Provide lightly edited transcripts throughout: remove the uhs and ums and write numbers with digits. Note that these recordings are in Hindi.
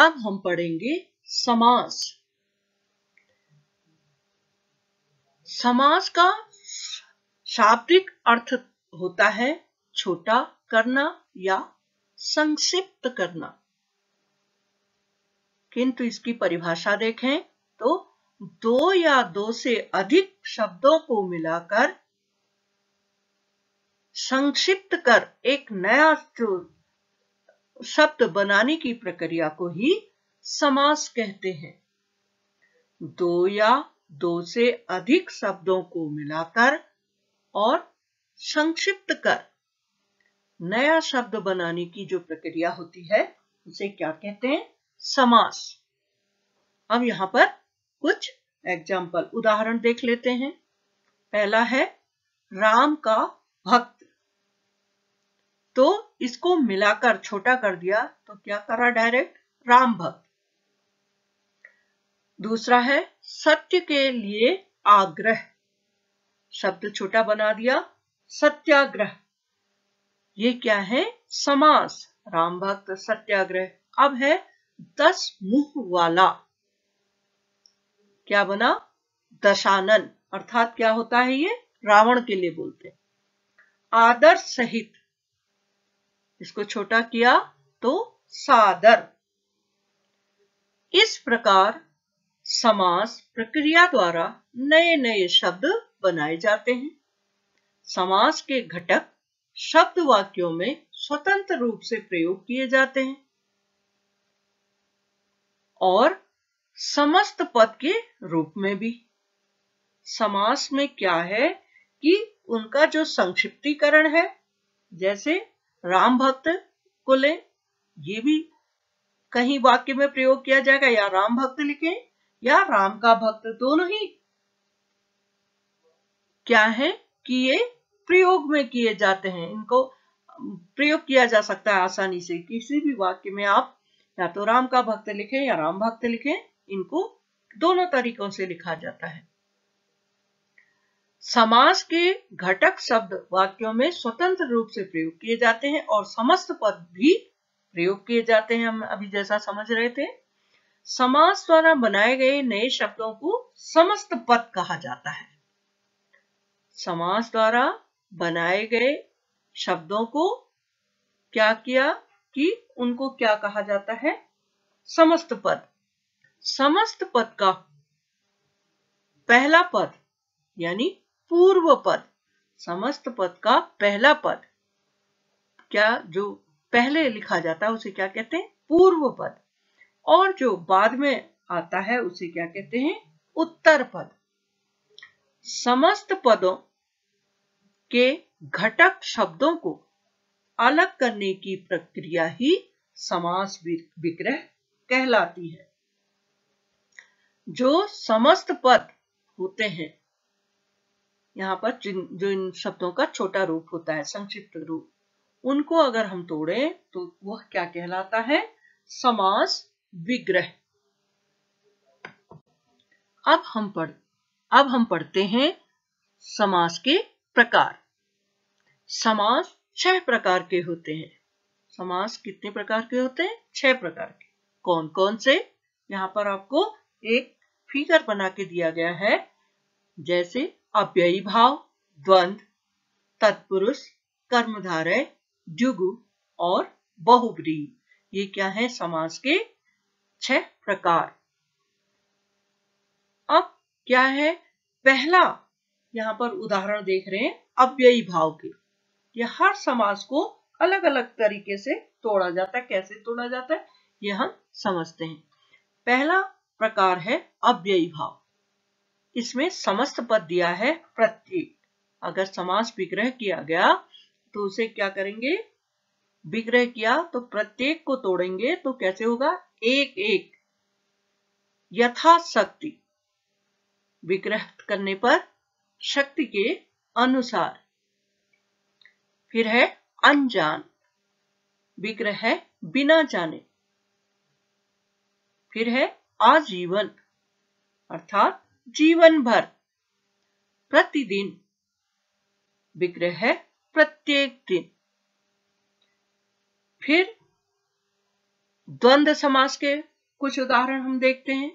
अब हम पढ़ेंगे समास। समास का शाब्दिक अर्थ होता है छोटा करना या संक्षिप्त करना, किंतु इसकी परिभाषा देखें तो दो या दो से अधिक शब्दों को मिलाकर संक्षिप्त कर एक नया शब्द बनाने की प्रक्रिया को ही समास कहते हैं। दो या दो से अधिक शब्दों को मिलाकर और संक्षिप्त कर नया शब्द बनाने की जो प्रक्रिया होती है उसे क्या कहते हैं? समास। अब यहां पर कुछ एग्जाम्पल उदाहरण देख लेते हैं। पहला है राम का भक्त, तो इसको मिलाकर छोटा कर दिया तो क्या करा डायरेक्ट? राम भक्त। दूसरा है सत्य के लिए आग्रह, शब्द छोटा बना दिया सत्याग्रह। ये क्या है? समास। राम भक्त सत्याग्रह। अब है 10 मुंह वाला, क्या बना? दशानन। अर्थात क्या होता है ये? रावण के लिए बोलते हैं। आदर सहित, इसको छोटा किया तो सादर। इस प्रकार समास प्रक्रिया द्वारा नए नए शब्द बनाए जाते हैं। समास के घटक शब्द वाक्यों में स्वतंत्र रूप से प्रयोग किए जाते हैं और समस्त पद के रूप में भी। समास में क्या है कि उनका जो संक्षिप्तीकरण है, जैसे राम भक्त को ले, ये भी कहीं वाक्य में प्रयोग किया जाएगा, या राम भक्त लिखें या राम का भक्त, दोनों ही क्या है कि ये प्रयोग में किए जाते हैं। इनको प्रयोग किया जा सकता है आसानी से। किसी भी वाक्य में आप या तो राम का भक्त लिखें या राम भक्त लिखें, इनको दोनों तरीकों से लिखा जाता है। समास के घटक शब्द वाक्यों में स्वतंत्र रूप से प्रयोग किए जाते हैं और समस्त पद भी प्रयोग किए जाते हैं। हम अभी जैसा समझ रहे थे, समास द्वारा बनाए गए नए शब्दों को समस्त पद कहा जाता है। समास द्वारा बनाए गए शब्दों को क्या किया कि उनको क्या कहा जाता है? समस्त पद। समस्त पद का पहला पद यानी पूर्व पद, समस्त पद का पहला पद क्या जो पहले लिखा जाता है उसे क्या कहते हैं? पूर्व पद। और जो बाद में आता है उसे क्या कहते हैं? उत्तर पद। समस्त पदों के घटक शब्दों को अलग करने की प्रक्रिया ही समास विग्रह कहलाती है। जो समस्त पद होते हैं, यहां पर जो इन शब्दों का छोटा रूप होता है, संक्षिप्त रूप, उनको अगर हम तोड़ें तो वह क्या कहलाता है? समास विग्रह। अब हम पढ़ते हैं समास के प्रकार। समास 6 प्रकार के होते हैं। समास कितने प्रकार के होते हैं? 6 प्रकार के। कौन कौन से? यहां पर आपको एक फिगर बना के दिया गया है, जैसे अव्ययी भाव, द्वंद्व, तत्पुरुष, कर्मधारय, द्विगु और बहुब्रीहि। ये क्या है? समास के 6 प्रकार। अब क्या है? पहला यहां पर उदाहरण देख रहे हैं अव्ययी भाव के। यह हर समास को अलग अलग तरीके से तोड़ा जाता है। कैसे तोड़ा जाता है यह हम समझते हैं। पहला प्रकार है अव्ययी भाव। इसमें समस्त पद दिया है प्रत्येक। अगर समास विग्रह किया गया तो उसे क्या करेंगे? विग्रह किया तो प्रत्येक को तोड़ेंगे तो कैसे होगा? एक एक यथाशक्ति, विग्रह करने पर शक्ति के अनुसार। फिर है अनजान, विग्रह है बिना जाने। फिर है आजीवन, अर्थात जीवन भर। प्रतिदिन, विग्रह है प्रत्येक दिन। फिर द्वंद्व समास के कुछ उदाहरण हम देखते हैं।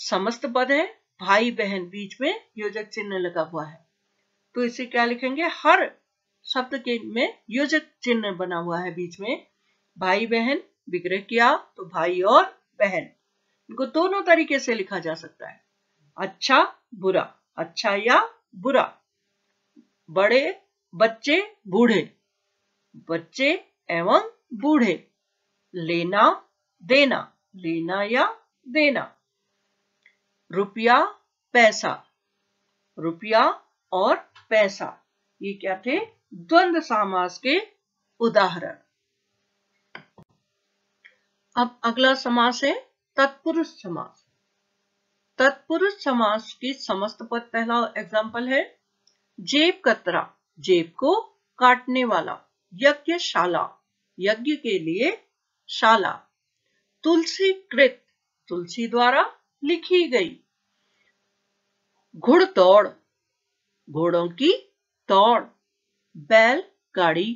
समस्त पद है, भाई बहन, बीच में योजक चिन्ह लगा हुआ है, तो इसे क्या लिखेंगे? हर शब्द के में योजक चिन्ह बना हुआ है बीच में। भाई बहन विग्रह किया तो भाई और बहन, इनको दोनों तरीके से लिखा जा सकता है। अच्छा बुरा, अच्छा या बुरा। बड़े बच्चे बूढ़े, बच्चे एवं बूढ़े। लेना देना, लेना या देना। रुपया पैसा, रुपया और पैसा, ये क्या थे? द्वंद्व समास के उदाहरण। अब अगला समास है तत्पुरुष समास। तत्पुरुष समास की समस्त पद, पहला एग्जाम्पल है जेब कतरा, जेब को काटने वाला। यज्ञशाला, यज्ञ के लिए शाला। तुलसी कृत, तुलसी द्वारा लिखी गई। घुड़दौड़, घोड़ों की दौड़। बैल गाड़ी,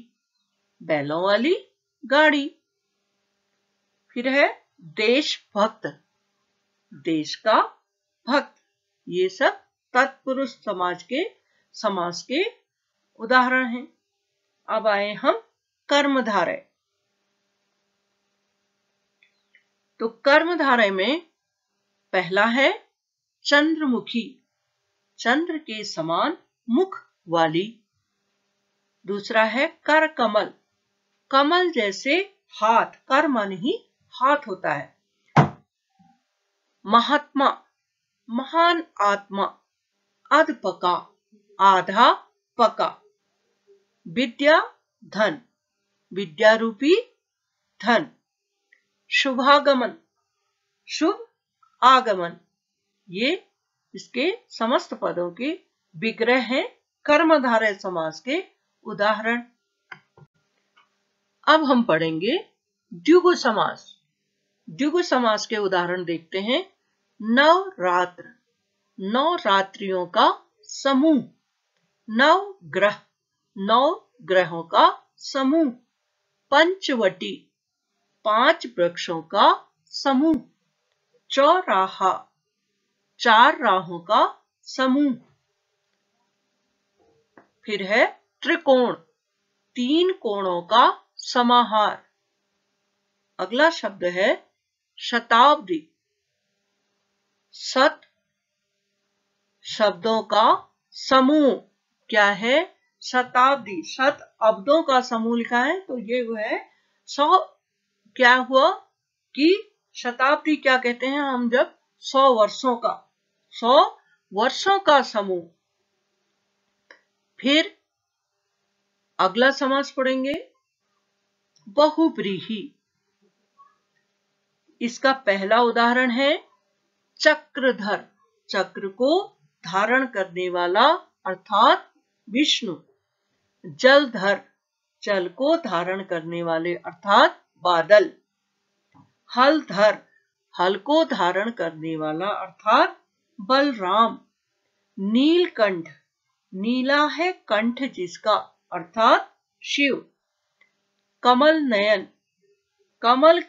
बैलों वाली गाड़ी। फिर है देशभक्त, देश का भक्त। ये सब तत्पुरुष समास के उदाहरण हैं। अब आए हम कर्मधारय। तो कर्मधारय में पहला है चंद्रमुखी, चंद्र के समान मुख वाली। दूसरा है कर कमल, कमल जैसे हाथ, कर माने ही हाथ होता है। महात्मा, महान आत्मा। अधपका, आधा पका। विद्या धन, विद्या रूपी धन। शुभागमन, शुभ आगमन। ये इसके समस्त पदों के विग्रह हैं, कर्मधारय समास के उदाहरण। अब हम पढ़ेंगे द्विगु समास। द्विगु समास के उदाहरण देखते हैं। नवरात्र, नौ रात्रियों का समूह। नवग्रह, नौ ग्रहों का समूह। पंचवटी, 5 वृक्षों का समूह। चौराहा, 4 राहों का समूह। फिर है त्रिकोण, 3 कोणों का समाहार। अगला शब्द है शताब्दी, 7 शब्दों का समूह। क्या है? शताब्दी, 7 अब्दों का समूह लिखा है, तो ये वो है 100। क्या हुआ कि शताब्दी क्या कहते हैं हम? जब 100 वर्षों का समूह। फिर अगला समास पढ़ेंगे बहुव्रीहि। इसका पहला उदाहरण है चक्रधर, चक्र को धारण करने वाला अर्थात विष्णु। जलधर, जल को धारण करने वाले अर्थात बादल। हलधर, हल को धारण करने वाला अर्थात बलराम। नीलकंठ, नीला है कंठ जिसका, अर्थात शिव। कमल नयन, कमल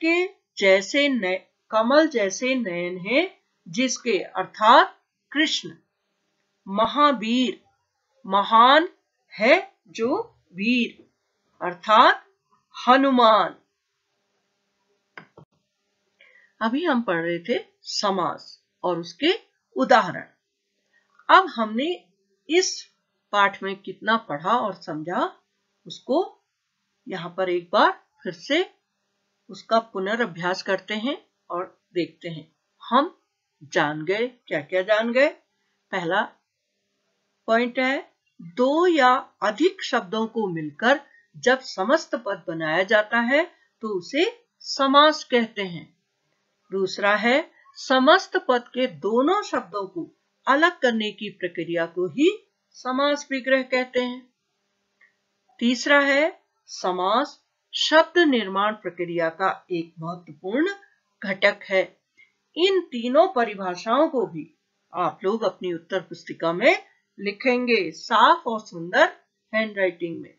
जैसे नयन है जिसके, अर्थात कृष्ण। महावीर, महान है जो वीर, अर्थात हनुमान। अभी हम पढ़ रहे थे समास और उसके उदाहरण। अब हमने इस पाठ में कितना पढ़ा और समझा, उसको यहाँ पर एक बार फिर से उसका पुनर्अभ्यास करते हैं और देखते हैं हम जान गए, क्या क्या जान गए। पहला पॉइंट है, 2 या अधिक शब्दों को मिलकर जब समस्त पद बनाया जाता है तो उसे समास कहते हैं। दूसरा है, समस्त पद के दोनों शब्दों को अलग करने की प्रक्रिया को ही समास विग्रह कहते हैं। तीसरा है, समास शब्द निर्माण प्रक्रिया का एक महत्वपूर्ण घटक है। इन तीनों परिभाषाओं को भी आप लोग अपनी उत्तर पुस्तिका में लिखेंगे, साफ और सुंदर हैंडराइटिंग में।